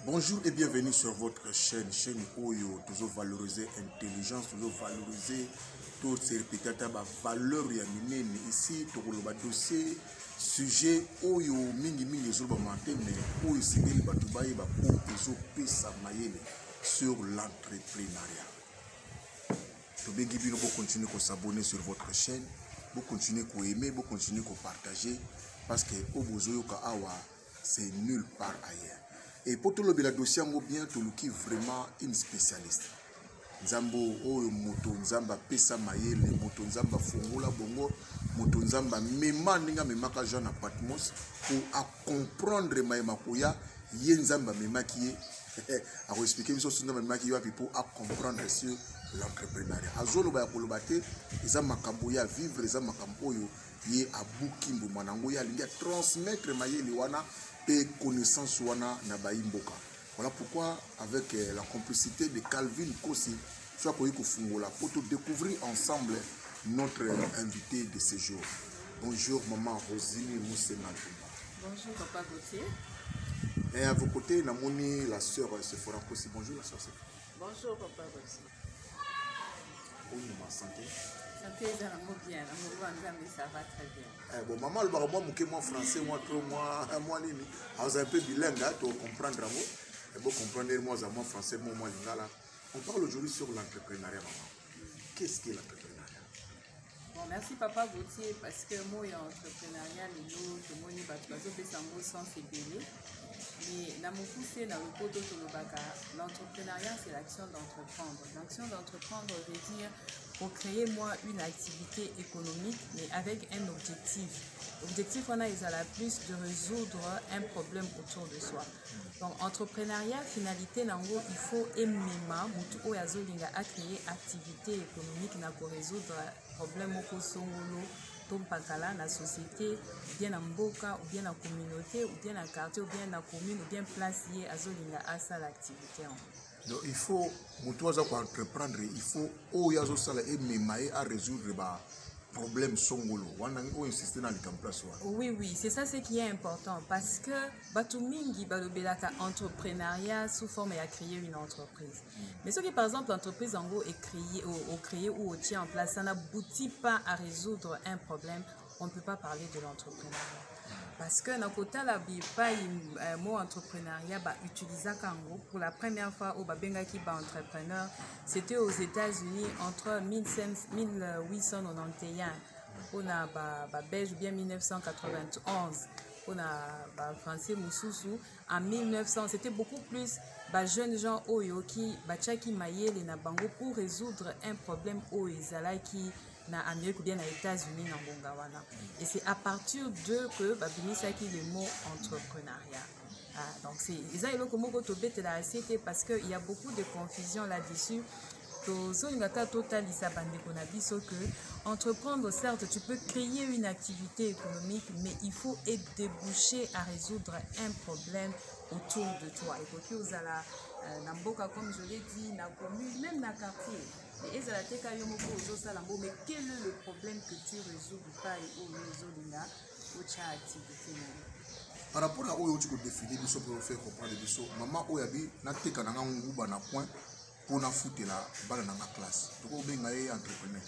Bonjour et bienvenue sur votre chaîne Oyo, toujours valoriser intelligence, toujours valoriser toutes ces répétations, valeur ya minene. Ici, tout le dossier, sujet Oyo, mingi sur le manté, mais Oyo c'est bien batoubaye, pour pesa mayele sur l'entrepreneuriat. Tout bien Gibi, vous continuez à s'abonner sur votre chaîne, vous continuez à aimer, vous continuez à partager, parce que Obozoyo Kaawa, c'est nulle part ailleurs. Et pour tout le dossier, bien tout le qui est vraiment une spécialiste. Nzambo oyo moto nzamba pesa mayele moto nzamba fungula bongo moto nzamba mema ninga memaka Jean na Patmos pour à comprendre mayema koya ye nzamba mema qui est à expliquer biso sunda mema qui va pour à comprendre sur l'entrepreneuriat azolo ba kolobate eza makambo ya vivre eza makambo oyo ye abukimbo mwanango ya linga transmettre mayele wana et connaissance wana na baimboka. Voilà pourquoi, avec la complicité de Calvin Kossi, soit pour découvrir ensemble notre invité de ce jour. Bonjour, maman Rosine Moussena. Bonjour, papa Gauthier. Et à vos côtés, Namoni, la sœur Sephora Kossi. Bonjour, la sœur Sephora. Bonjour, papa Gauthier. Bonjour, ma santé. Santé, bien. Ça va très bien. Bon, maman, le barreau, moi français, moi trop, moi, nini. Alors, un peu bilingue, tu vas comprendre, moi. Et vous comprenez, moi français, moi lingala. On parle aujourd'hui sur l'entrepreneuriat, maman. Qu'est-ce qu'est l'entrepreneuriat? Bon, merci papa Gauthier, parce que moi, l'entrepreneuriat, les lots, tout le monde, sans s'ébeler. Mais dans mon poussé, dans le pot l'entrepreneuriat, c'est l'action d'entreprendre. L'action d'entreprendre veut dire pour créer moi une activité économique, mais avec un objectif. L'objectif, on a la plus de résoudre un problème autour de soi. Donc, entrepreneuriat, finalité, il faut aimer mutu oyazolinga à créer activité économique pour résoudre problème au songolo, tompakala na société, ou bien en mboka, ou bien en communauté, ou bien en quartier, ou bien en commune, ou bien placé azolinga à ça l'activité. Donc, il faut, entreprendre, il faut oyazo sala aimer à résoudre les problème songolo. On insister dans les place. Oui, c'est ça ce qui est important parce que Batumingi balobelaka entrepreneuriat sous forme à créer une entreprise. Mais ce qui par exemple l'entreprise en gros est créée ou tient en place, ça n'aboutit pas à résoudre un problème, on ne peut pas parler de l'entrepreneuriat. Parce que dans côté la mot entrepreneuriat utilisé pour la première fois au Babengaki entrepreneur, c'était aux États-Unis entre 1891 on a Belge bien 1991 on a français Moussoussou en 1900 c'était beaucoup plus jeunes gens oyoki bachaki mayele na bango pour résoudre un problème au Ezalaki na Amérique ou bien aux États-Unis na Bongawana. Et c'est à partir de que babimisaki le mot entrepreneuriat. Donc c'est parce qu'il y a beaucoup de confusion là-dessus. Entreprendre, certes, tu peux créer une activité économique, mais il faut être débouché à résoudre un problème autour de toi. Et pour que vous allez, comme je l'ai dit, la commune, même la quartier. Mais quel est le problème que tu résous pas ou résoudre ou ta activité? Par rapport à où tu peux définir, pour faire comprendre, maman, oyabi, n'a pas qu'à un point. Pour na foutre la balle dans la classe. Donc on est entrepreneur.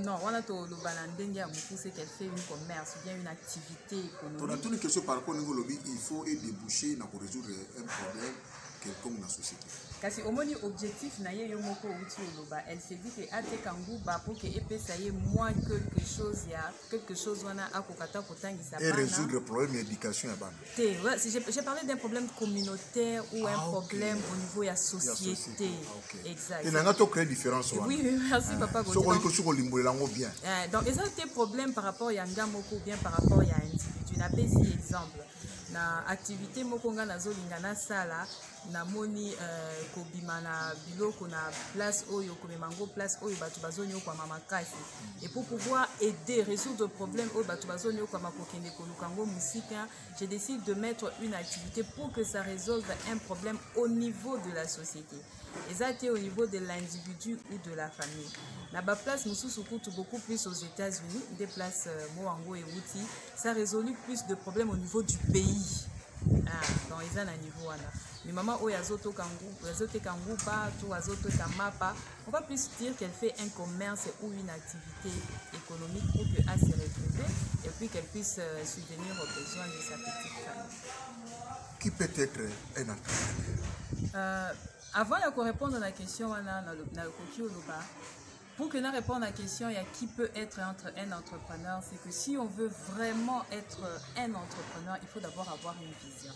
Non, on a tout le balandenge à beaucoup, c'est qu'elle fait une commerce, bien une activité économique. Dans toutes les questions par rapport au lobby, il faut déboucher pour résoudre un problème quelconque dans la société. Kasi au moins objectif na ye yomoko uti oloba, elle s'est dit que ate kanguba pour que épée ça y est moins quelque chose wana akokata kotangisa et résoudre le problème d'éducation à ban. J'ai parlé d'un problème communautaire ou un problème au niveau de la société. Exact. Et n'a pas créé différence. Oui, merci papa. Donc bien. Donc ils ont des problèmes par rapport à Yangamoko ou bien par rapport à un individu. N'a pas si exemple. Na activité mokonga nazolinga na sala na moni kobima na biloko na place oyo komemango place oyo batu bazonyo kwa mama kasi et pour pouvoir aider résoudre le problème oyo batu bazonyo kwa makokende kolukango musika je décide de mettre une activité pour que ça résolve un problème au niveau de la société et ça été au niveau de l'individu ou de la famille na ba place mususu kutu beaucoup plus aux États-Unis des places Moango et Wuti ça résout plus de problèmes au niveau du pays. donc ils ont un niveau là. Mais maman où azoto kangu pas tout azoto kamapa, on va plus dire qu'elle fait un commerce ou une activité économique pour qu'elle se retrouve et puis qu'elle puisse subvenir aux besoins de sa petite famille. Qui peut être un entrepreneur? Avant de répondre à la question, pour que nous répondions à la question, il y a qui peut être un entrepreneur, c'est que si on veut vraiment être un entrepreneur, il faut d'abord avoir une vision.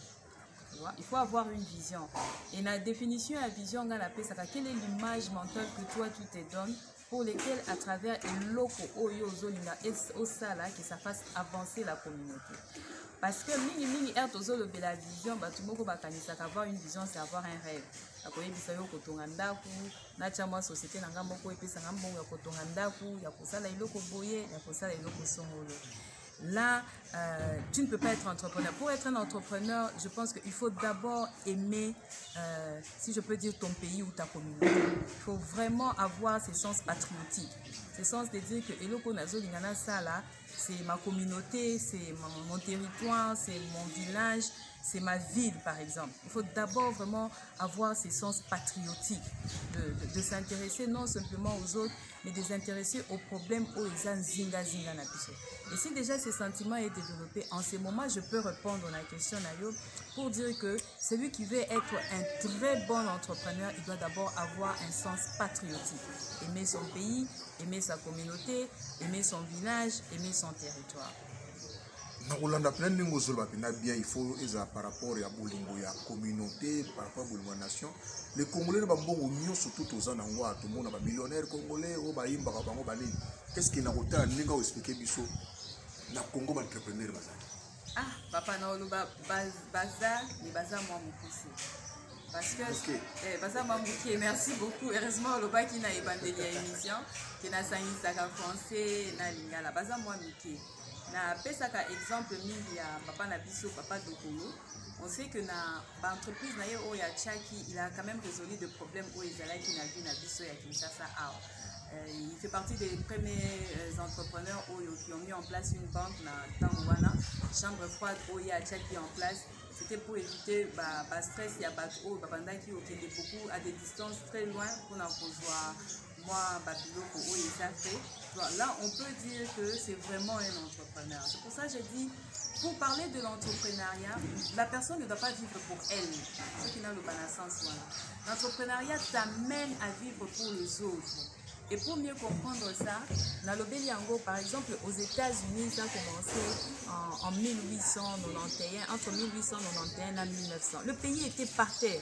Il faut avoir une vision. Et la définition de la vision, on appelle ça, quelle est l'image mentale que toi tu te donnes pour lesquels à travers le loco oyo zolinga et au sala que ça fasse avancer la communauté. Parce que mingi la vision, tout le monde va avoir une vision, c'est avoir un rêve. Akoye bisayo kotonga ndaku na chama société nanga moko epesa ngambongo ya kotonga ndaku ya kosala iloko boye ya kosala iloko songolo. Là, tu ne peux pas être entrepreneur. Pour être un entrepreneur, je pense qu'il faut d'abord aimer, si je peux dire, ton pays ou ta communauté. Il faut vraiment avoir ce sens patriotique. Ce sens de dire que Eloko Nazo Lingana Sala, c'est ma communauté, c'est mon territoire, c'est mon village, c'est ma ville, par exemple. Il faut d'abord vraiment avoir ce sens patriotique, de s'intéresser non simplement aux autres, mais de s'intéresser aux problèmes où ils ont zinga na biso. Et si déjà ce sentiment est développé, en ce moment, je peux répondre à la question Nayo pour dire que celui qui veut être un très bon entrepreneur, il doit d'abord avoir un sens patriotique. Aimer son pays, aimer sa communauté, aimer son village, aimer son territoire. Bien, il faut par rapport à la communauté, par rapport à la nation. Les Congolais sont surtout aux Anangwa, tout le monde est millionnaire congolais, qu'est-ce qu'il y a à expliquer na Congo entrepreneur Ah, papa na oluba baza ni baza moi mokusi. Parce que baza moi mokusi, merci beaucoup. Heureusement oluba qui na ebandeli ya émission, qui na sangisaka français na lingala baza moi miki. Na pesaka exemple mingi ya papa na biso papa Dokolo. On sait que na entreprise na yo ya Chaki, il a quand même résolu des problèmes où ils allaient qui na vie na biso ya Kinshasa. Il fait partie des premiers entrepreneurs qui ont mis en place une banque dans Tangoana, chambre froide Oya Chaki en place. C'était pour éviter le stress et qui étaient beaucoup à des distances très loin pour nous voir moi Babyloko où il fait. Là, on peut dire que c'est vraiment un entrepreneur. C'est pour ça que j'ai dit, pour parler de l'entrepreneuriat, la personne ne doit pas vivre pour elle. Ce qui n'a le bon sens. L'entrepreneuriat t'amène à vivre pour les autres. Et pour mieux comprendre ça, dans le Béliango, par exemple, aux États-Unis, ça a commencé en 1891, entre 1891 et 1900. Le pays était par terre.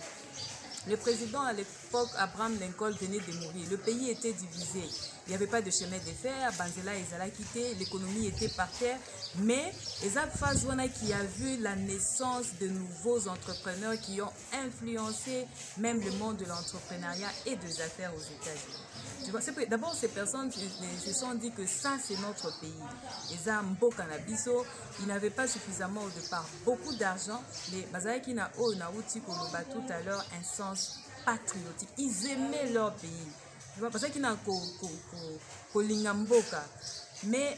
Le président à l'époque, Abraham Lincoln, venait de mourir. Le pays était divisé. Il n'y avait pas de chemin de fer. Banzela, ils allaient quitter. L'économie était par terre. Mais Ezab Fazouana qui a vu la naissance de nouveaux entrepreneurs qui ont influencé même le monde de l'entrepreneuriat et des affaires aux États-Unis. D'abord, ces personnes se sont dit que ça, c'est notre pays. Ezab Mbokanabiso, ils n'avaient pas suffisamment au départ beaucoup d'argent. Mais Bazaki na o na uti koloba tout à l'heure un sens patriotique. Ils aimaient leur pays. Tu vois, parce qu'ils n'ont Kolingamboka. Mais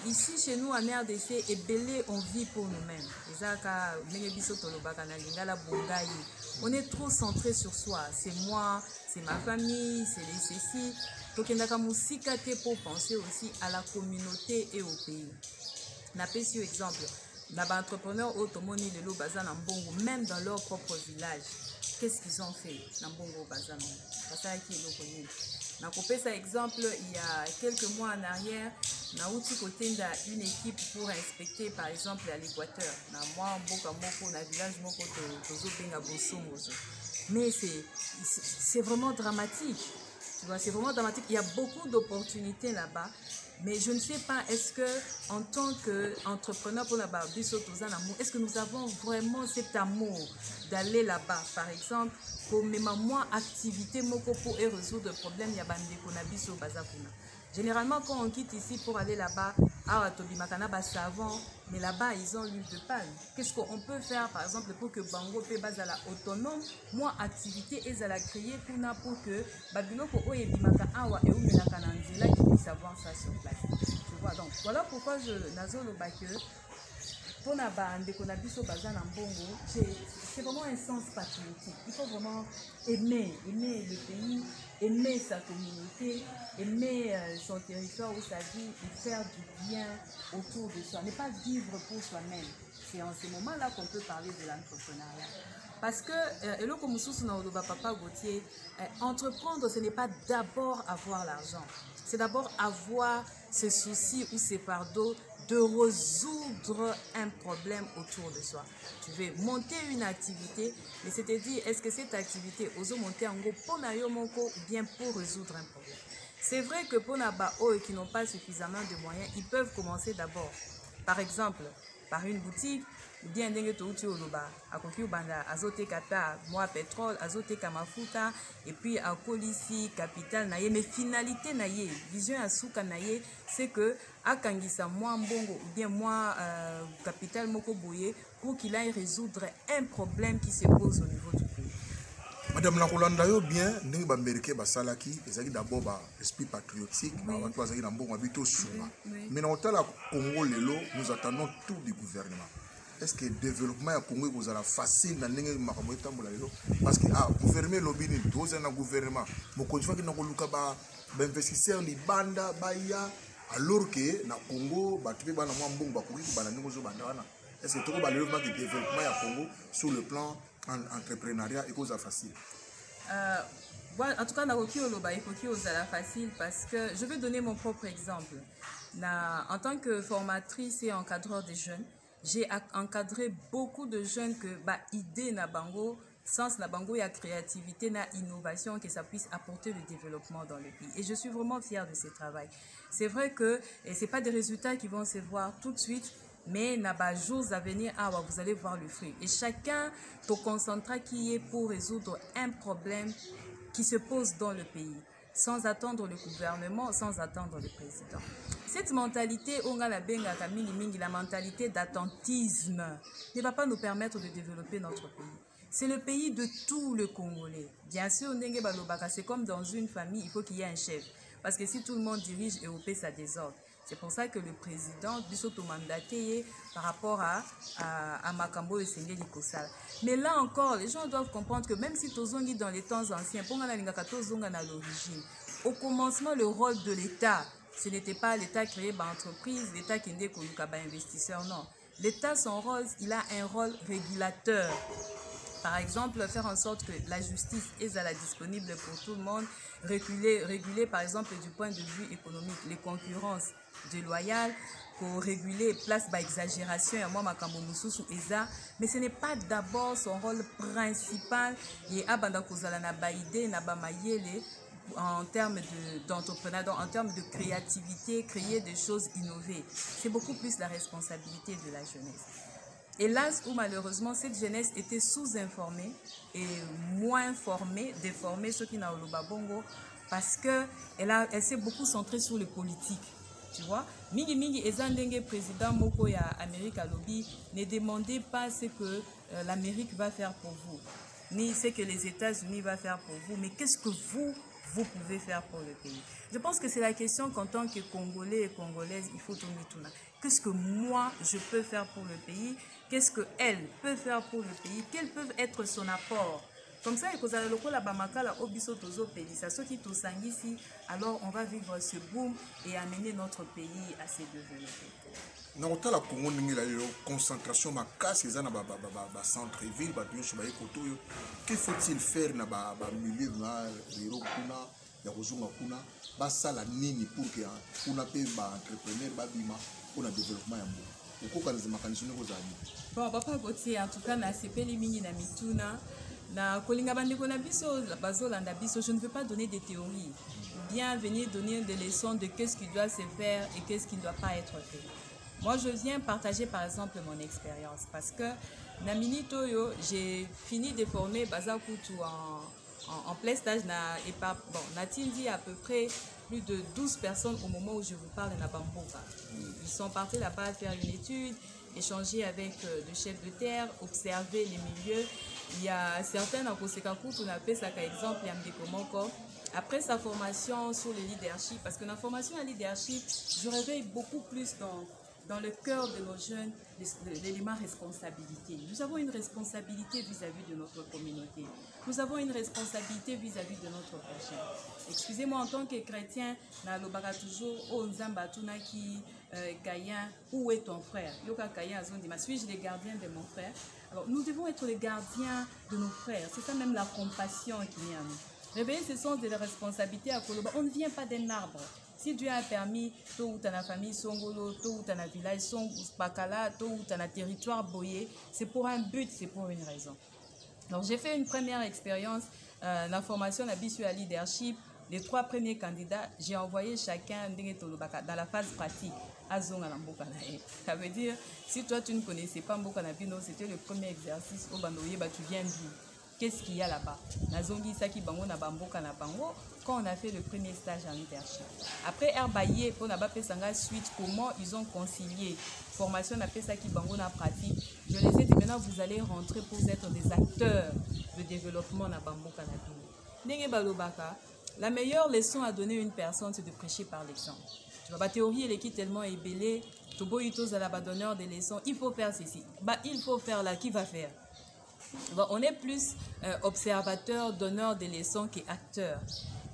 ici, chez nous, en RDC, et belé, on vit pour nous-mêmes. On est trop centré sur soi. C'est moi, c'est ma famille, c'est les ceci. Donc, il y a pour penser aussi à la communauté et au pays. On a un exemple. Les entrepreneurs automoni le bazan en Bongo, même dans leur propre village. Qu'est-ce qu'ils ont fait dans Bongo bazan? Dans cet exemple, il y a quelques mois en arrière, on a une équipe pour inspecter par exemple à l'Équateur. Mais c'est vraiment dramatique. Tu vois, c'est vraiment dramatique. Il y a beaucoup d'opportunités là-bas. Mais je ne sais pas, est-ce que en tant qu'entrepreneur pour la Biso est-ce que nous avons vraiment cet amour d'aller là-bas, par exemple, pour mes mamans activité moko pour résoudre le problème ya bande konabiso bazakuna. Généralement quand on quitte ici pour aller là-bas, tobimakana ba savon, mais là-bas ils ont l'huile de palme. Qu'est-ce qu'on peut faire par exemple pour que Bango pe bazala autonome, moi activité ezala créer pour que babiloko oyebimaka awa et umelaka na nzela qui puisse avoir ça sur place. Tu vois, donc voilà pourquoi je nazolo ba que pour c'est vraiment un sens patriotique. Il faut vraiment aimer le pays, aimer sa communauté, aimer son territoire où ça vit et faire du bien autour de soi. Ne pas vivre pour soi-même. C'est en ce moment-là qu'on peut parler de l'entrepreneuriat. Parce que, et là, comme Papa Gauthier, entreprendre, ce n'est pas d'abord avoir l'argent. C'est d'abord avoir ses soucis ou ses fardeaux de résoudre un problème autour de soi. Tu veux monter une activité, mais c'est-à-dire, est-ce que cette activité, oso monter en gros pour ou bien pour résoudre un problème? C'est vrai que pour les qui n'ont pas suffisamment de moyens, ils peuvent commencer d'abord, par exemple, par une boutique, ou bien azote kata moi pétrole azote kamafuta et puis à polisi capital naye, mais finalité naye vision à souka naye c'est que à kangisa moi mbongo ou bien moi capital moko boye pour qu'il aille résoudre un problème qui se pose au niveau du pays. Madame la Rolanda yo bien ndenge ba américain ba salaki ezaki d'abord ba esprit patriotique ba watu bazaki na mbongo habito sunga mais na otala Congo lelo nous attendons tout du gouvernement. Est-ce que le développement à Congo est facile dans le monde? Parce que gouvernement lobby ni tous un gouvernement mon conjoint qui n'a pas luka investisseur ni banda baya alors que na Congo ba tu bana moi mbongo ba kuki bana ningo zo banda wana. Est-ce que tout le développement à Congo sur le plan entrepreneuriat est cause facile? En tout cas, facile parce que je vais donner mon propre exemple. En tant que formatrice et encadreur des jeunes, j'ai encadré beaucoup de jeunes que idée na bango, sens na bango, il y a créativité, na innovation, que ça puisse apporter le développement dans le pays. Et je suis vraiment fière de ce travail. C'est vrai que ce n'est pas des résultats qui vont se voir tout de suite, mais na ba jours à venir, vous allez voir le fruit. Et chacun te concentrera qui est pour résoudre un problème qui se pose dans le pays, sans attendre le gouvernement, sans attendre le président. Cette mentalité, la mentalité d'attentisme, ne va pas nous permettre de développer notre pays. C'est le pays de tous les Congolais. Bien sûr, c'est comme dans une famille, il faut qu'il y ait un chef. Parce que si tout le monde dirige et au pays, ça désordre. C'est pour ça que le président Bissoto mandaté par rapport à Makambo et Sengeli Kosala. Mais là encore, les gens doivent comprendre que même si Tozongi dans les temps anciens, l'origine, au commencement, le rôle de l'État, ce n'était pas l'État créé par entreprise, l'État qui n'était qu'un investisseur, non. L'État, son rôle, il a un rôle régulateur. Par exemple, faire en sorte que la justice est disponible pour tout le monde, réguler par exemple du point de vue économique, les concurrences déloyales, pour réguler place par exagération, mais ce n'est pas d'abord son rôle principal en termes d'entrepreneuriat, en termes de créativité, créer des choses innovées. C'est beaucoup plus la responsabilité de la jeunesse. Hélas ou malheureusement, cette jeunesse était sous-informée et moins formée, déformée, ce qui n'a pas bongo, parce qu'elle s'est beaucoup centrée sur le politique. Tu vois, Mingi Ezandenge, président Moko ya Amérique Lobby, ne demandez pas ce que l'Amérique va faire pour vous, ni ce que les États-Unis vont faire pour vous, mais qu'est-ce que vous pouvez faire pour le pays. Je pense que c'est la question qu'en tant que Congolais et Congolaises, il faut tourner tout là. Qu'est-ce que moi, je peux faire pour le pays? Qu'est-ce qu'elle peut faire pour le pays? Quel peut être son apport? Comme ça, alors on va vivre ce boom et amener notre pays à se développer. Dans le Congo, il y a une concentration de casse dans le centre-ville. Que faut-il faire dans le milieu de pour que les entrepreneurs pour le développement? Bon, Papa Gauthier, en tout cas, je ne veux pas donner des théories, bien venir donner des leçons de qu'est-ce qui doit se faire et qu'est-ce qui ne doit pas être fait. Moi, je viens partager par exemple mon expérience parce que Namini Toyo, j'ai fini de former Bazakutu en plein stage. Natindi à peu près plus de 12 personnes au moment où je vous parle de Nabamboka. Ils sont partis là-bas faire une étude, échanger avec le chef de terre, observer les milieux. Il y a certains en Kosekaku, on appelle ça par exemple Yamdekomoko. Après sa formation sur le leadership, parce que la formation à leadership, je réveille beaucoup plus dans le cœur de nos jeunes l'élément responsabilité. Nous avons une responsabilité vis-à-vis de notre communauté. Nous avons une responsabilité vis-à-vis de notre prochain. Excusez-moi, en tant que chrétien, nalobaka toujours o nzamba tunaki Kayan, où est ton frère? Yoka Kayan Azondi, suis-je le gardien de mon frère? Alors nous devons être les gardiens de nos frères. C'est ça même la compassion qui est en nous. Réveiller ce sens de la responsabilité à Koloba. On ne vient pas d'un arbre. Si Dieu a permis, tôt ou dans la famille Songolo, tôt ou dans la village Pakala, tôt ou dans le territoire Boye, c'est pour un but, c'est pour une raison. Donc j'ai fait une première expérience, la formation de la leadership. Les 3 premiers candidats, j'ai envoyé chacun dans la phase pratique. Ça veut dire, si toi tu ne connaissais pas Mbokana Bino, c'était le premier exercice au Bandoye, tu viens d'où? Qu'est-ce qu'il y a là-bas? Quand on a fait le premier stage en leadership. Après Herbaye, pour n'a pas fait suite, comment ils ont concilié formation n'a pas ça qui bango na pratique. Je les ai dit maintenant vous allez rentrer pour être des acteurs de développement na Bambo Kanabino. La meilleure leçon à donner à une personne, c'est de prêcher par l'exemple. Tu vois, la théorie, elle est tellement ébellée. Donneur des leçons. Il faut faire ceci. Il faut faire là. Qui va faire? On est plus observateur, donneur des leçons qu'acteur.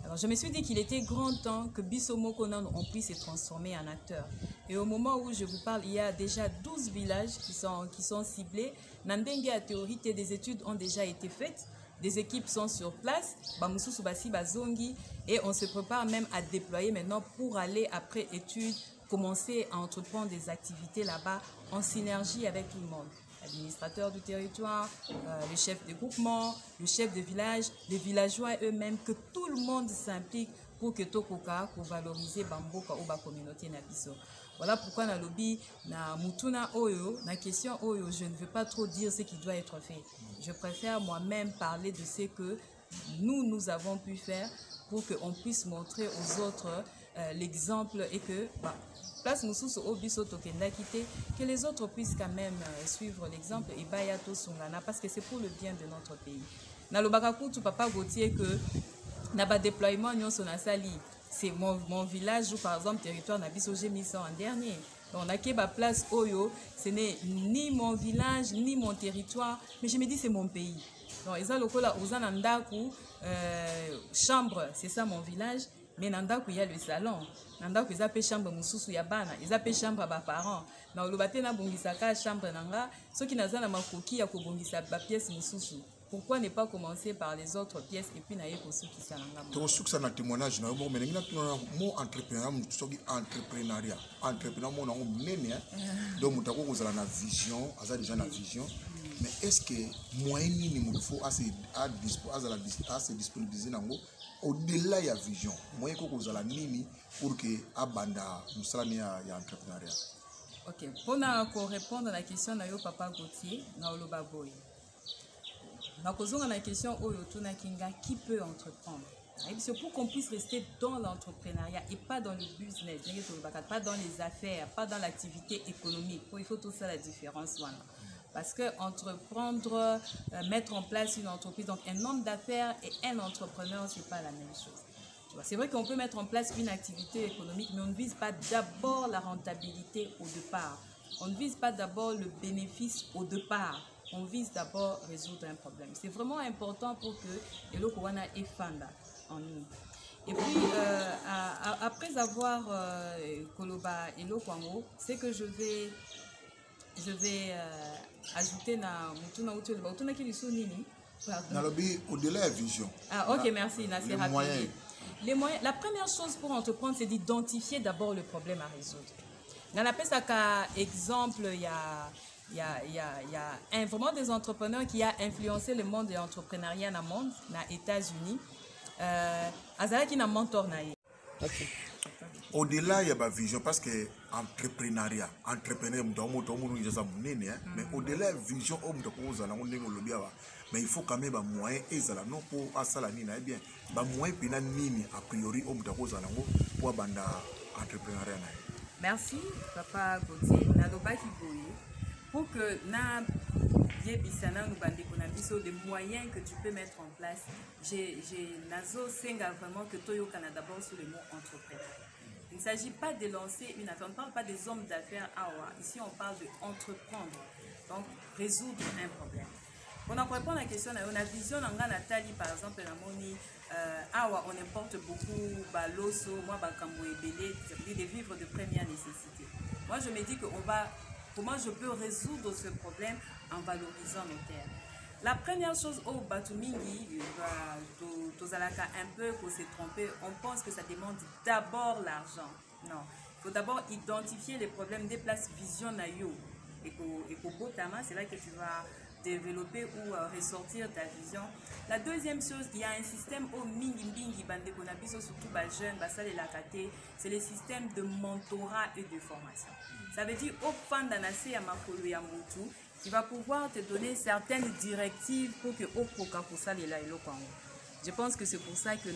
Alors, je me suis dit qu'il était grand temps que Bissomo Konan on puisse se transformer en acteur. Et au moment où je vous parle, il y a déjà 12 villages qui sont ciblés. Nandenge à théorie, des études ont déjà été faites. Des équipes sont sur place, et on se prépare même à déployer maintenant pour aller, après études, commencer à entreprendre des activités là-bas en synergie avec tout le monde. L'administrateur du territoire, le chef de groupement, le chef de village, les villageois eux-mêmes, que tout le monde s'implique pour que Tokoka, pour valoriser Bamboka ou la communauté Nabiso. Voilà pourquoi dans le lobby, na mutuna oyo, na question oyo, je ne veux pas trop dire ce qui doit être fait. Je préfère moi-même parler de ce que nous avons pu faire pour qu'on puisse montrer aux autres l'exemple et que, place Moussous au biso tokenda quitté, que les autres puissent quand même suivre l'exemple et bayato sungana parce que c'est pour le bien de notre pays. Na lo bakaku tu papa Gauthier que na ba déploiement nyon son sali. C'est mon village ou par exemple territoire Nabiso, j'ai mis ça en dernier. Donc, on a qu'à place Oyo, ce n'est ni mon village, ni mon territoire, mais je me dis c'est mon pays. Donc, ils ont le là, aux Nandaku, chambre, c'est ça mon village, mais Nandaku, il y a le salon. Nandaku, ils appellent chambre Moussousou Yabana, ils appellent chambre à mes parents. Dans le bâtiment, Bongisaka, chambre Nanga, ceux qui n'ont pas ma coquille, à Bongisa, pièce Moussousou. Pourquoi ne pas commencer par les autres pièces et puis n'aller pour ceux qui sont là. Donc, ce que ça n'a témoignage, mais il y a un entrepreneuriat. Entrepreneuriat, donc, vous avez une vision, vous avez déjà une vision. Mais est-ce que moyen il faut assez disponibiliser au-delà de la vision? Moyen que vous avez nini pour que abanda musalani ya entrepreneuriat. Ok, pour répondre à la question de Papa Gauthier, na Olobaboy. La question qui peut entreprendre? C'est pour qu'on puisse rester dans l'entrepreneuriat et pas dans le business, pas dans les affaires, pas dans l'activité économique. Il faut tout ça la différence. Voilà. Parce que entreprendre, mettre en place une entreprise, donc un homme d'affaires et un entrepreneur, ce n'est pas la même chose. C'est vrai qu'on peut mettre en place une activité économique, mais on ne vise pas d'abord la rentabilité au départ. On ne vise pas d'abord le bénéfice au départ. On vise d'abord résoudre un problème. C'est vraiment important pour que Elo Kouana ait fanda en nous. Et puis, après avoir Koloba Elo Kwango, c'est que je vais ajouter na mutuna utu le mutuna qui lui nini. Au-delà de la vision. Ah, ok, merci. Les moyens. La première chose pour entreprendre, c'est d'identifier d'abord le problème à résoudre. Dans la PESA, exemple, il y a vraiment des entrepreneurs qui ont influencé le monde de l'entrepreneuriat dans le monde, dans les États-Unis. Azalaki na mentor na ye. Au-delà, il y a ma vision parce que entrepreneuriat, entrepreneur, mais au-delà de la vision, mais il faut quand même des moyens non pour Asalani, bien, des moyens a priori pour entrepreneuriat. Merci, Papa Gauthier. Pour que les moyens que tu peux mettre en place, j'ai Nazo Senga vraiment que Toyo Canada d'abord sur le mot entrepreneur. Il ne s'agit pas de lancer une affaire. On ne parle pas des hommes d'affaires awa. Ici, on parle d'entreprendre. Donc, résoudre un problème. On a répondre à la question, on a vision dans Nathalie, par exemple, awa, on importe beaucoup l'osso, moi, bakambo et belé, des vivres de première nécessité. Moi, je me dis comment je peux résoudre ce problème en valorisant nos terres. La première chose au Batumingi, Tozalaka un peu pour se tromper, on pense que ça demande d'abord l'argent. Non, il faut d'abord identifier les problèmes des places vision na yo. Et c'est là que tu vas développer ou ressortir ta vision. La deuxième chose, il y a un système au mingi bande konabiso, surtout jeunes, c'est le système de mentorat et de formation. Ça veut dire au fandanase ya makolo ya mutu qui va pouvoir te donner certaines directives pour que au poka pour ça les là. Je pense que c'est pour ça que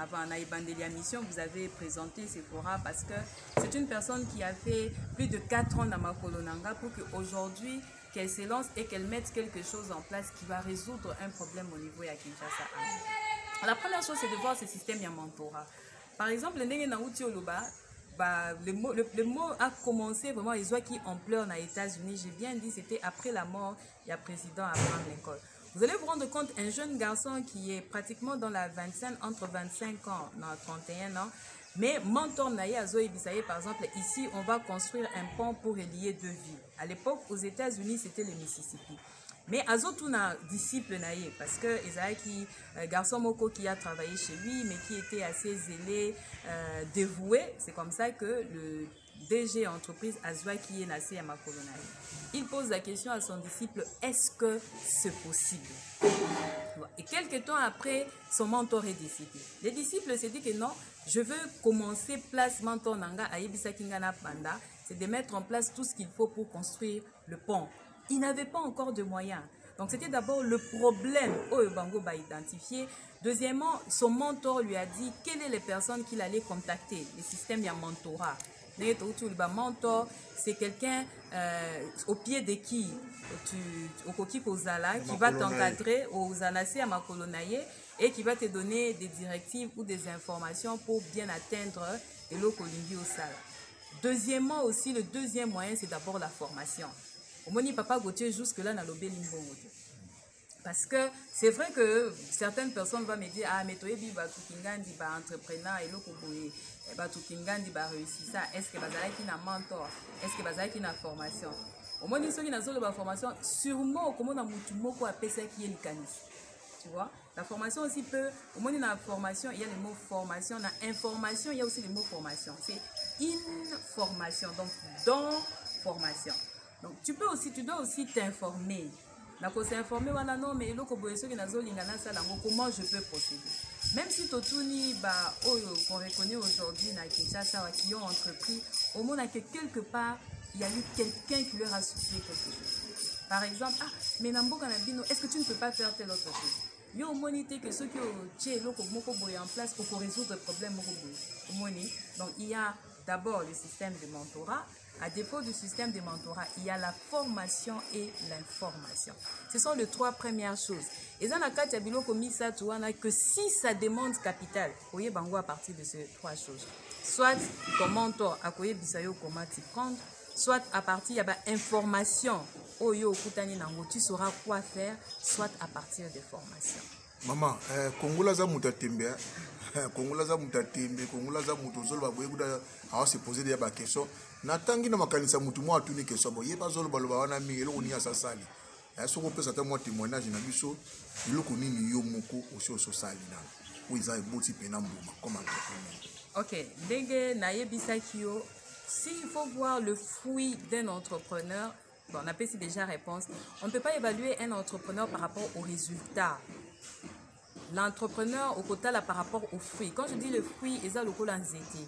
avant Naïbandelia Mission, vous avez présenté Sephora parce que c'est une personne qui a fait plus de 4 ans dans Makolonanga pour qu'aujourd'hui, qu'elle se lance et qu'elle mette quelque chose en place qui va résoudre un problème au niveau de Kinshasa. La première chose, c'est de voir ce système de mentorat. Par exemple, le mot a commencé vraiment, ils ont qui ampleur aux États-Unis. J'ai bien dit, c'était après la mort du président Abraham Lincoln. Vous allez vous rendre compte, un jeune garçon qui est pratiquement dans la vingtaine, entre 25 ans et 31 ans, mais mentor naïe à Zoé Bissaye, par exemple, ici, on va construire un pont pour relier 2 villes. À l'époque, aux États-Unis, c'était le Mississippi. Mais Azotuna disciple naïe, parce que Isaïki, garçon Moko qui a travaillé chez lui, mais qui était assez zélé, dévoué, c'est comme ça que le DG entreprise Azwa qui est nassé à Makolonaï. Il pose la question à son disciple, est-ce que c'est possible? Et quelques temps après, son mentor est décidé. Le disciple s'est dit que non, je veux commencer place mentor nanga à Yebisa Kingana Panda, c'est de mettre en place tout ce qu'il faut pour construire le pont. Il n'avait pas encore de moyens. Donc c'était d'abord le problème où Bango va identifier. Deuxièmement, son mentor lui a dit quelles sont les personnes qu'il allait contacter, le système de mentorat. Le mentor, c'est quelqu'un au pied de qui qui va t'encadrer aux anacés à Makolonaye et qui va te donner des directives ou des informations pour bien atteindre le Kolingi au Sala. Deuxièmement aussi, le deuxième moyen, c'est d'abord la formation. Au moni papa Gauthier jusque-là dans l'obé limbongo. Parce que c'est vrai que certaines personnes vont me dire ah mais toi bi ba tukingandi ba entrepreneur et loko boye ba tukingandi ba réussir ça, est-ce que bazalaki na mentor, est-ce que bazalaki na formation. Au moins ils sont qui na zone de formation sûrement comment na mutu moko a pesa qui est likanis. Tu vois, la formation aussi peut au moins dans la formation il y a le mot formation, dans information il y a aussi le mot formation. C'est information, donc dans formation. Donc tu dois aussi t'informer. D'accord, s'informer voilà non mais comment je peux procéder. Même si totuni qu'on reconnaît aujourd'hui na Kinshasa qui ont entrepris, au moins que quelque part il y a eu quelqu'un qui leur a soufflé quelque chose. Par exemple, ah mais Namboka Nabino, est-ce que tu ne peux pas faire telle autre chose? Il y a au moins que ceux qui ont en place pour résoudre le problème donc il y a d'abord le système de mentorat. À défaut du système de mentorat, il y a la formation et l'information. Ce sont les 3 premières choses. Et dans la carte, il y a que si ça demande capital, vous voyez à partir de ces 3 choses. Soit ton mentor a koye bisayo comment t'y prendre, soit à partir de l'information, tu sauras quoi faire, soit à partir de formation. Maman, Kongola za mutatembe, Kongola za mutatembe, Kongola za mutozolo baboye kuda awa se poser des questions. Natangi na makanisa mutu mo atuni question boye bazolo baloba wana mi eloko ni asasali. Soko pesa ta mo témoignage na biso, eloko nini yo moko aussi ososali na. Ou ils a eboti pena mbuma comme entrepreneur. OK, denge na yebisa kiyo, s'il faut voir le fruit d'un entrepreneur, bon, on a déjà réponse. On ne peut pas évaluer un entrepreneur par rapport aux résultats. L'entrepreneur au quota là par rapport aux fruits. Quand je dis le fruit, ils ont le col en zété.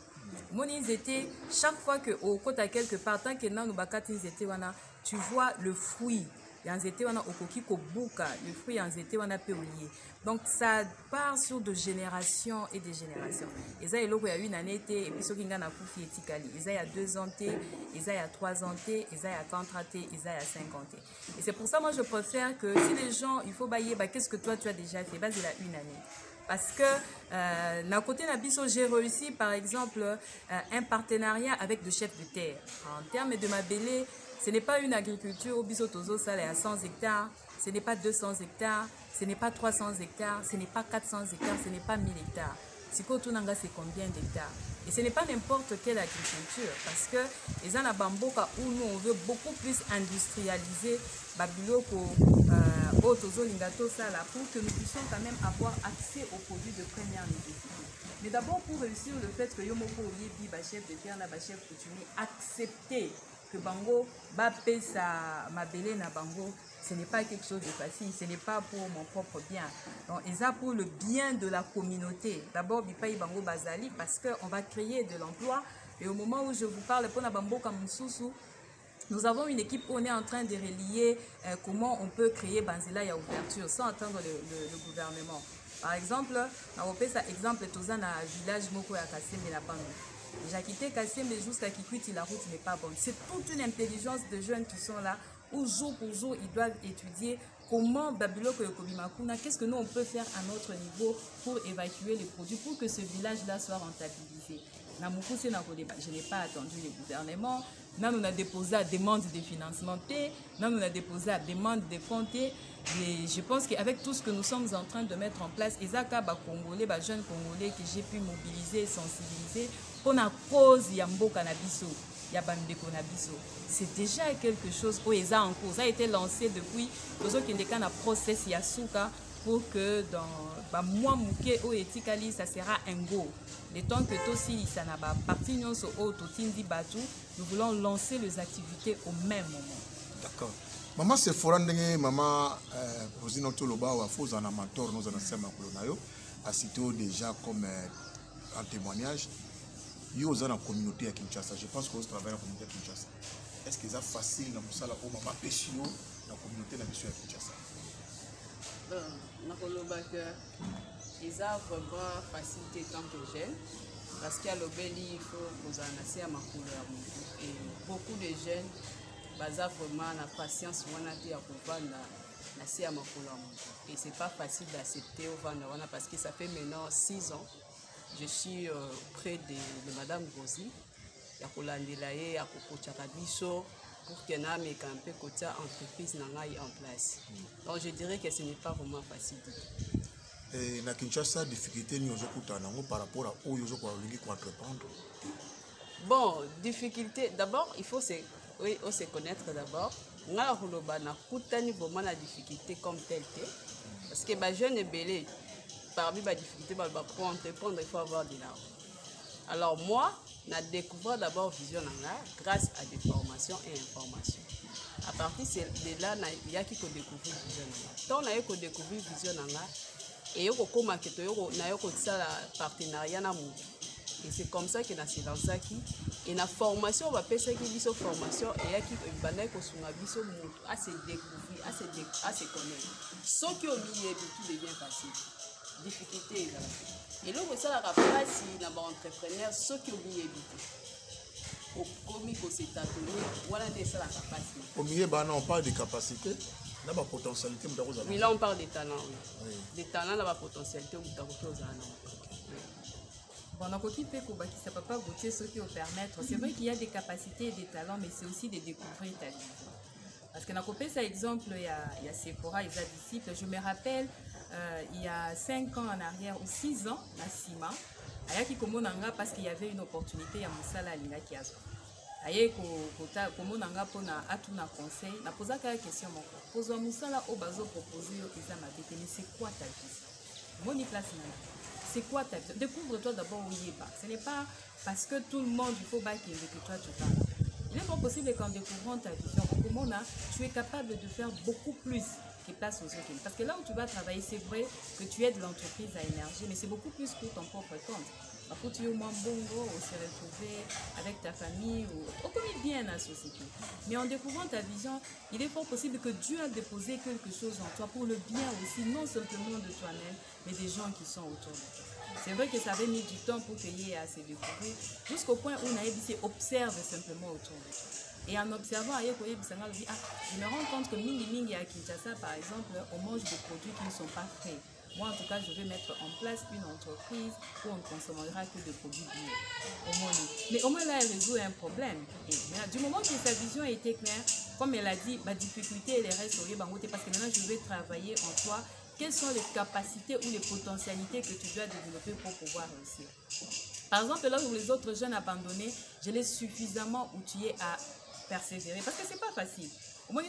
Mon zété, chaque fois que au quota quelque part, tant que nous bakati zété wana, tu vois le fruit ya nzete wana okoki kobuka le fruit ya nzete wana pe olie. Donc ça part sur de génération et de génération. Eza eloko ya 1 année te et puis soki nga na kufi etikali. Eza ya 2 ans te, eza ya 3 ans te, eza ya 4 ans te, eza ya 5 ans te. Et c'est pour ça moi je préfère que si les gens il faut bailler qu'est-ce que toi tu as déjà fait, base de la 1 année. Parce que d'un côté Nabiso, j'ai réussi par exemple un partenariat avec le chef de terre. En termes de mabélé, ce n'est pas une agriculture au biso tozo sale à 100 hectares, ce n'est pas 200 hectares, ce n'est pas 300 hectares, ce n'est pas 400 hectares, ce n'est pas 1000 hectares. Sikotunanga, c'est combien d'hectares? Et ce n'est pas n'importe quelle agriculture, parce que les gens à Bamboka où nous on veut beaucoup plus industrialiser Babiloko Otozo Lingato Sala pour que nous puissions quand même avoir accès aux produits de première nécessité. Mais d'abord pour réussir le fait que Yomoko Oyebi, chef de terre, chef coutumier, accepter que Bango Bapé sa Mabélé na Bango, ce n'est pas quelque chose de facile, ce n'est pas pour mon propre bien. Donc, et ça pour le bien de la communauté. D'abord, Bipaï Bango Bazali, parce qu'on va créer de l'emploi. Et au moment où je vous parle, pour Nabambo Kamususu, nous avons une équipe où on est en train de relier comment on peut créer Banzela et ouverture sans attendre le gouvernement. Par exemple, on peut ça exemple, dans un village Moko ya Kassembe na Bango. J'ai quitté Kassembe jusqu'à Kikwiti, la route n'est pas bonne. C'est toute une intelligence de jeunes qui sont là, où jour pour jour, ils doivent étudier comment Babiloko Yokobimakuna, qu'est-ce que nous on peut faire à notre niveau pour évacuer les produits, pour que ce village-là soit rentabilisé. Je n'ai pas attendu le gouvernement. Nous on a déposé la demande de financement, nous on a déposé la demande de fonds. Et je pense qu'avec tout ce que nous sommes en train de mettre en place, les Congolais, les jeunes Congolais que j'ai pu mobiliser, sensibiliser, pour la cause Yambo Canabiso, Yabandeko Nabiso, c'est déjà quelque chose où ils ont en cours. Ça a été lancé depuis le process Yasuka pour que dans mois mouké au etikali ça sera un go. Le temps que aussi ça n'a pas parti nous au Totindi Batu, nous voulons lancer les activités au même moment. D'accord. Maman c'est forandenge maman posino toloba wa faux en amateur nous en sema kolonayo a cité déjà comme en témoignage yo za na communauté à Kinshasa. Je pense que vous travaillez dans la communauté à Kinshasa. Est-ce que c'est facile dans musala au maman pêchio dans la communauté na biso à Kinshasa? Ils ont vraiment facilité tant que j'aime parce qu'à l'obéli il faut vous en assez à ma couleur et beaucoup de jeunes ont vraiment la patience à pouvoir assez à ma couleur et c'est pas facile d'accepter au Vandawana parce que ça fait maintenant 6 ans je suis près de Madame Rosie ya kolandelaye ya kokochaka biso pour que na me campe côté entreprise nangai en place. Donc je dirais que ce n'est pas vraiment facile. Et na Kinshasa difficulté ni ozokutana ngo par rapport à oyo ozoko alingi ko entreprendre. Bon, difficulté d'abord il faut se connaître d'abord. Ngala holoba na kutani vraiment la difficulté comme telle parce que ba jeune belé parmi ba difficulté ba pour entreprendre il faut avoir de l'argent. Alors moi, je découvert d'abord Vision Nanga grâce à des formations et informations. À partir de là, il y a qui découvrir Vision Nanga. Tant on a découvert Vision Nanga, et on a un partenariat. Et c'est comme ça que c'est lancé. Et la formation, on va faire ça qui est formation et il y a qui à se découvrir, à se connaître. Ce qui est au milieu, tout devient facile. Difficulté est là. Et là, ça la place, si les entrepreneurs, ceux qui ont oublié au commis pour s'établir, voilà ça la capacité. Au milieu, on parle de capacité, là, la potentialité. Oui, là, on parle des talents. Oui. Des talents, là, la potentialité, on Bon, on a côté qui ça peut pas goûter ceux qui vont permettre. C'est vrai qu'il y a des capacités et des talents, mais c'est aussi de découvrir ta vie. Parce que dans le cas exemple, il y a Sephora, il y a disciples. Je me rappelle, il y a 5 ans en arrière ou 6 ans, à Sima, il y a qui parce qu'il y avait une opportunité à Moussala à Linga Kiazo. Il y a qui conseil. Je pose la question. Pose à Moussala au bazo proposé mais c'est quoi ta vie? Mon place c'est quoi ta vie? Découvre-toi d'abord où il est pas. Ce n'est pas parce que tout le monde il faut que toi tu parles. Il est possible qu'en découvrant ta vision, tu es capable de faire beaucoup plus que place aux autres. Parce que là où tu vas travailler, c'est vrai que tu aides l'entreprise à émerger, mais c'est beaucoup plus pour ton propre compte. Parfois, tu es au moins bongo, on se retrouver avec ta famille, ou on connaît bien la société. Mais en découvrant ta vision, il est fort possible que Dieu a déposé quelque chose en toi pour le bien aussi, non simplement de toi-même, mais des gens qui sont autour de toi. C'est vrai que ça avait mis du temps pour payer à se découvrir, jusqu'au point où Naïbissé observe simplement autour de toi. Et en observant, je me rends compte que Mingi à Kinshasa, par exemple, on mange des produits qui ne sont pas frais. Moi, en tout cas, je vais mettre en place une entreprise où on ne consommera que des produits bio. Mais au moins là, elle résout un problème. Et du moment que sa vision était claire, comme elle a dit, ma difficulté, elle reste au lieu parce que maintenant, je vais travailler en toi. Quelles sont les capacités ou les potentialités que tu dois développer pour pouvoir réussir? Par exemple, là où les autres jeunes abandonnés, je l'ai suffisamment outillé à persévérer. Parce que c'est pas facile. Au moins,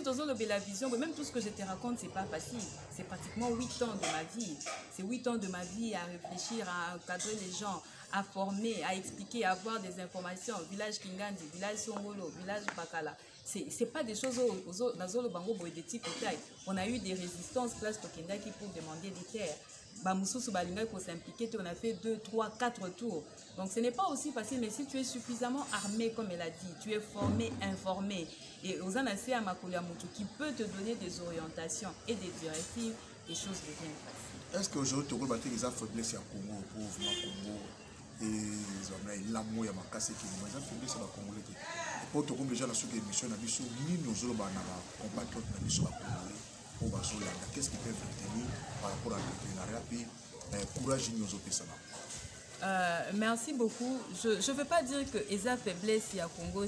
la vision, même tout ce que je te raconte, c'est pas facile. C'est pratiquement 8 ans de ma vie. C'est 8 ans de ma vie à réfléchir, à encadrer les gens, à former, à expliquer, à avoir des informations. Village Kingandi, village Songolo, village Bakala. C'est pas des choses on a eu des résistances place Tokendaki pour demander des terres. Pour s'impliquer, on a fait 2, 3, 4 tours. Donc ce n'est pas aussi facile, mais si tu es suffisamment armé, comme elle a dit, tu es formé, informé, et aux anasé à Makoliamutu qui peut te donner des orientations et des directives, les choses deviennent faciles. Est-ce qu'aujourd'hui, tu as des faiblesses à Congo, pour Congo, et l'amour, il y a ma casse qui est des faiblesses à Congo. Pour te comprendre déjà la sous-émission, ni nos compatriotes, ni nos Congolais. Qu'est-ce qui peut retenir par rapport à l'entrepreneuriat et courage de nos opérations? Merci beaucoup. Je ne veux pas dire que Eza faiblesse y a Congo.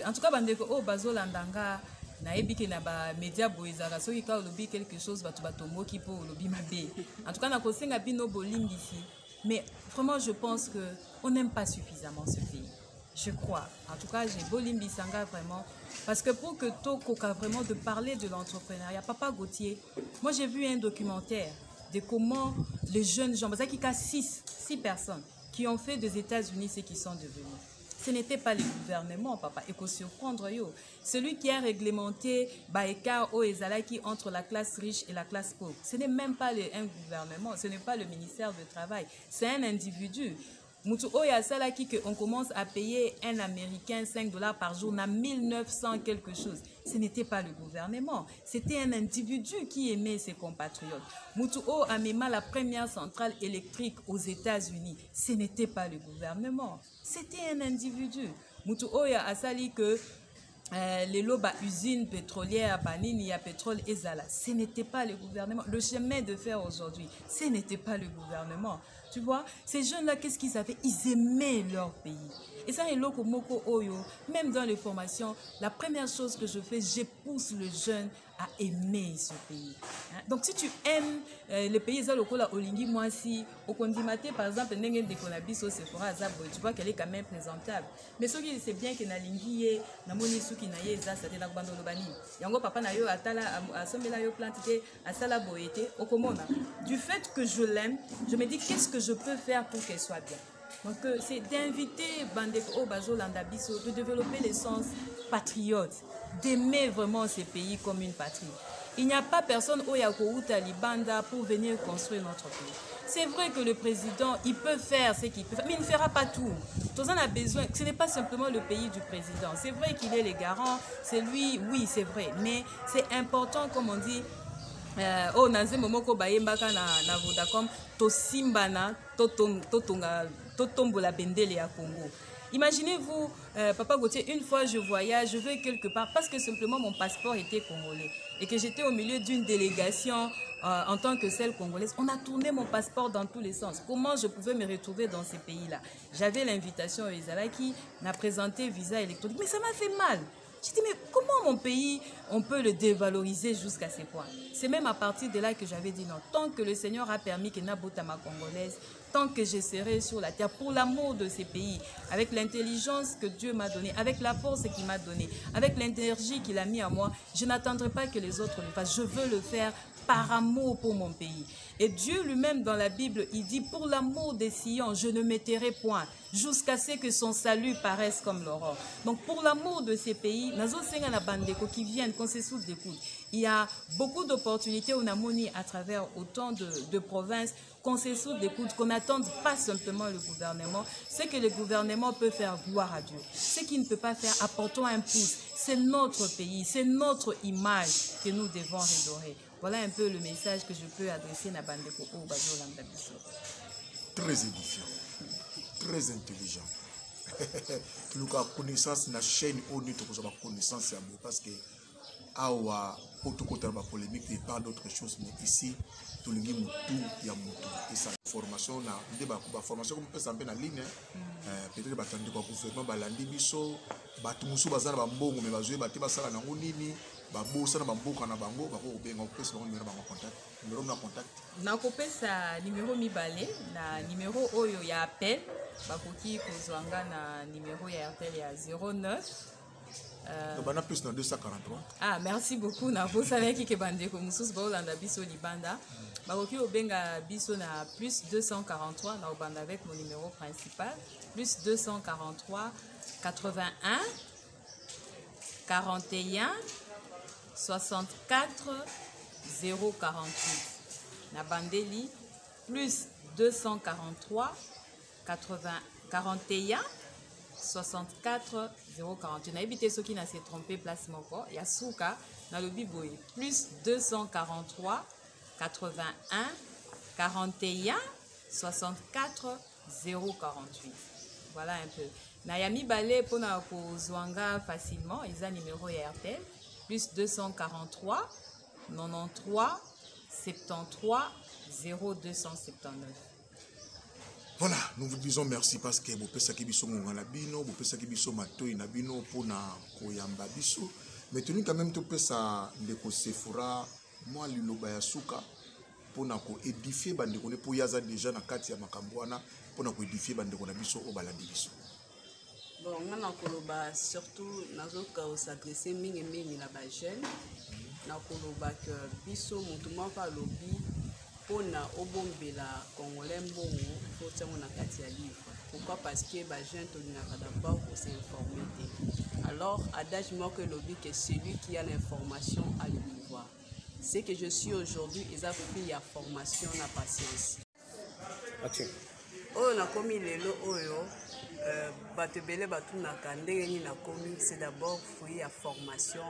En tout cas, bandeko bazo landanga na ebiki na ba média boizaka soki ka olobi quelque chose bato batomoki po olobi mabe. En tout cas, na kosenga bino bolimbisi. Mais vraiment, je pense que on n'aime pas suffisamment ce pays. Je crois. En tout cas, j'ai Bolimbi Sanga vraiment. Parce que pour que Tokoka vraiment de parler de l'entrepreneuriat, Papa Gauthier, moi j'ai vu un documentaire de comment les jeunes gens, parce qu'il y a 6 personnes qui ont fait des États-Unis ce qu'ils sont devenus. Ce n'était pas le gouvernement, papa. Et qu'on surprendre, celui qui a réglementé l'écart entre la classe riche et la classe pauvre. Ce n'est même pas un gouvernement, ce n'est pas le ministère du Travail, c'est un individu. On commence à payer un Américain $5 par jour, on a 1900 quelque chose. Ce n'était pas le gouvernement, c'était un individu qui aimait ses compatriotes. Mutuo a mis la première centrale électrique aux États-Unis. Ce n'était pas le gouvernement, c'était un individu. Mutuo a sali que les loba usines pétrolières, banini, à pétrole et zala. Ce n'était pas le gouvernement. Le chemin de fer aujourd'hui, ce n'était pas le gouvernement. Tu vois, ces jeunes-là, qu'est-ce qu'ils avaient? Ils aimaient leur pays. Et ça, même dans les formations, la première chose que je fais, je pousse le jeune à aimer ce pays. Donc, si tu aimes le pays, par exemple, tu vois qu'elle est quand même présentable. Mais ce qui c'est bien que Nalingi, Namoni Suki Naye, ça c'était la bande de Bani. Yango papa Nayo, à Somelayo planté, à Salaboété, au Komona. Du fait que je l'aime, je me dis qu'est-ce que je peux faire pour qu'elle soit bien. Donc, c'est d'inviter Bandeko Bazo Landabiso de développer les sens patriotes, d'aimer vraiment ces pays comme une patrie. Il n'y a pas personne au Yakouta Libanda pour venir construire notre pays. C'est vrai que le président, il peut faire ce qu'il peut faire, mais il ne fera pas tout. Tout ça, on a besoin. Ce n'est pas simplement le pays du président. C'est vrai qu'il est le garant, c'est lui, oui, c'est vrai. Mais c'est important, comme on dit, naze momoko bayembaka na Vodacom to simbana to tombola bendele ya Congo. Imaginez-vous, Papa Gauthier, une fois je voyage, je vais quelque part parce que simplement mon passeport était congolais et que j'étais au milieu d'une délégation en tant que celle congolaise. On a tourné mon passeport dans tous les sens. Comment je pouvais me retrouver dans ces pays-là? J'avais l'invitation à Izalaki, m'a présenté visa électronique, mais ça m'a fait mal. J'ai dit, mais comment mon pays, on peut le dévaloriser jusqu'à ces points? C'est même à partir de là que j'avais dit non. Tant que le Seigneur a permis que Nabotama congolaise, tant que je serai sur la terre, pour l'amour de ces pays, avec l'intelligence que Dieu m'a donnée, avec la force qu'il m'a donnée, avec l'énergie qu'il a mis à moi, je n'attendrai pas que les autres le fassent. Je veux le faire par amour pour mon pays. Et Dieu lui-même dans la Bible, il dit, pour l'amour des Sion, je ne m'étairai point, jusqu'à ce que son salut paraisse comme l'aurore. Donc pour l'amour de ces pays, Nazo Senga na Bandeko qui viennent, qu'on se soude d'écoute. Il y a beaucoup d'opportunités au Namoni à travers autant de provinces, qu'on se soude d'écoute, qu'on n'attende pas simplement le gouvernement. Ce que le gouvernement peut faire, gloire à Dieu. Ce qu'il ne peut pas faire, apportons un pouce. C'est notre pays, c'est notre image que nous devons redorer. Voilà un peu le message que je peux adresser à Bandeko au Bazo Landabiso. Très édifiant, très intelligent. Tu as connaissance de la chaîne au niveau de connaissance parce que awa autour de la polémique et pas d'autres choses, mais ici tout le monde tout y a moto et sa formation na débat formation comme peut s'en en ligne peut-être batandi quoi gouvernement balandi biso batu musu bazana ba mbongo mais bazwe bati basala na nini ba bosa na bamboka na bango ba ko benga pesa ba numéro ba contact numéro na contact na kopesa numéro mibale na numéro oyo ya appel bakoki kozwanga na numéro ya RTL ya 09 bana plus na 243. Ah, merci beaucoup. Na bosa avec qui bandeko mususu ba olanda biso libanda. Bakoki obenga biso na plus 243 na obanda avec mon numéro principal plus 243 81 41 64 048 na bandeli plus 243 80 41 64 048. Na évité ceux qui n'a s'est trompé place moko. Yasuka dans le biboy plus 243 81 41 64 048. Voilà un peu. Nayami Balé pour na kozwanga facilement. Ils ont numéro RTL plus 243 93 73 0279. Voilà, nous vous disons merci parce que vous pouvez savoir biso ngona bino, vous pouvez savoir biso matoi na bino pour na koyamba biso. Mais tenu quand même tout peut ça ndeko Sephora moi liloba ya suka pour na ko édifier bandeko ne pour yaza déjà na kati ya makambwana pour na ko édifier bandeko na biso o balandi biso. Bon, on a koloba surtout nazoka s'adresser mingi na ba jeune na koloba que biso mutu moko lobi pona obombela congolais mbongo faut que on a kati ya livre. Pourquoi? Parce que ba jeune to n'a d'abord pour s'informer. Alors adage moi que lobby que celui qui a l'information a le pouvoir. Ce que je suis aujourd'hui, ils ont pris la formation, la patience. Action. Oh, na komi lelo oyo batebele batu na kandenge ni na komi, c'est d'abord fruit ya formation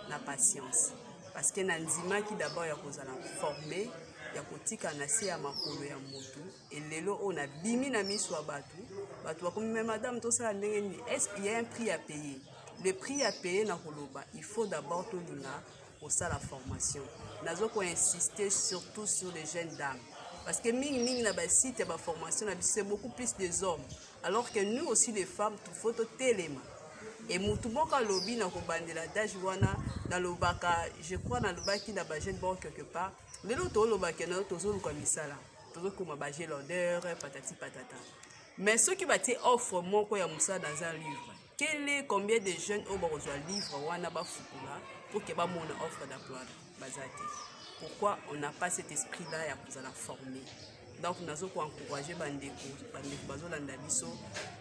na patience. Parce que nandima qui d'abord ya kozala formé ya kotika na se ya makolo ya motu et lelo on a bimi na miso ya batu bakomi mais madame to sala ndenge ni est-ce qu'il y a un prix à payer? Le prix à payer na koloba, il faut d'abord to linga au ça la formation. Nazo ko insister surtout sur les jeunes dames. Parce que ming na ba site ba formation c'est beaucoup plus des hommes. Alors que nous aussi les femmes, tout faut téléma. Et mutu boka lobby na ko bandela dage wana dans le baka, je crois dans le baki na ba jeune bon quelque part. Les autres lobaka na tozo ko misala. Tozo ko mabaje l'odeur patati patata. Mais ceux qui bâti offre mon ko ya musa dans un livre. Quel est combien de jeunes au besoin livre wana ba fukula pour que ba mona offre d'emploi bazate. Pourquoi on n'a pas cet esprit-là et à vous la former? Donc nous avons encouragé bandeko bazo landa biso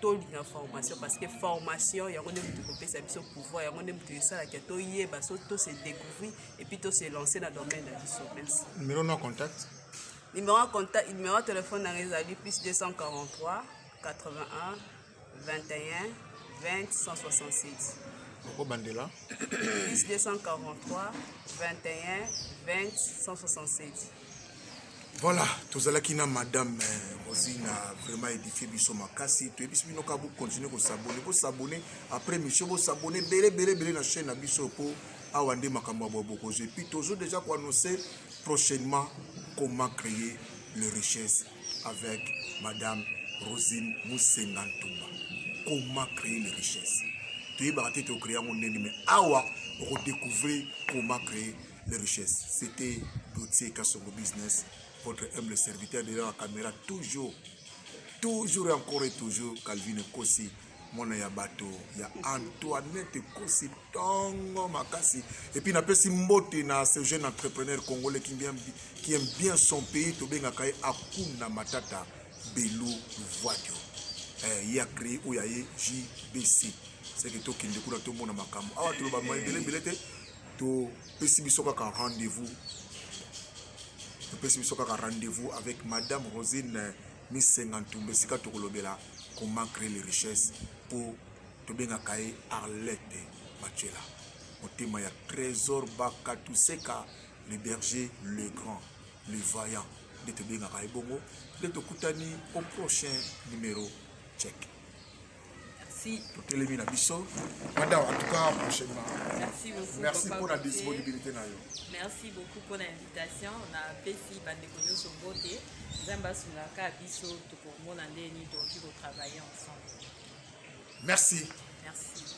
to la formation parce que formation il y a on développer sa biso pouvoir, il y a on développer ça la to yeba so to se découvrir et puis to se lancer dans le domaine de la biso. Merci. Numéro de contact. Numéro de contact, numéro de téléphone dans les avis plus 243 81 21 20 167. Bandela. Plus 243 21 20 167. Voilà, tous allez qui na madame Rosine a vraiment édifié biso makasi. Tu es bis bino ka vous continuer ko s'abonner, pour s'abonner après mission vous s'abonner belé na chaîne na biso pour awande makambo boko. Et puis toujours déjà pour annoncer prochainement comment créer les richesses avec madame Rosine Moussengantouma. Comment créer les richesses. Tu es baraté te créer mon ennemi mais awa pour découvrir comment créer les richesses. C'était Gauthier Kassongo Business, votre humble serviteur derrière la caméra, toujours et encore et toujours, Calvin Kossi, mwana ya bato ya Antoinette Kosi tongo makasi. Et puis napesi mbote na ce jeune entrepreneur congolais qui aime bien son pays, tobenga kai Akuna Matata Belou Voidio. Il a créé Oyaye JBC. C'est que toi qui ne connais pas tout le monde à Makambo. Ah, tu vas m'aider, belete. Tu peux si bisoka un rendez-vous. Tu peux si bisoka un rendez-vous avec Madame Rosine Miss Sengantumbe. C'est quand tu relobela comment créer les richesses pour te bien cailler Arlette Machela. Au thème il y a Trésor Bakatuseka, le berger, le grand, le vaillant. De te bien cailler bongo. De te koutani au prochain numéro. Check. Merci. Pour téléminer Bisso. Madame, en tout cas, prochainement. Merci beaucoup. Merci pour la disponibilité. Merci beaucoup pour l'invitation. On a apprécié Bandekono sur beauté. Zamba Sunaka Bisso, tout pour mon année, donc il faut travailler ensemble. Merci. Merci.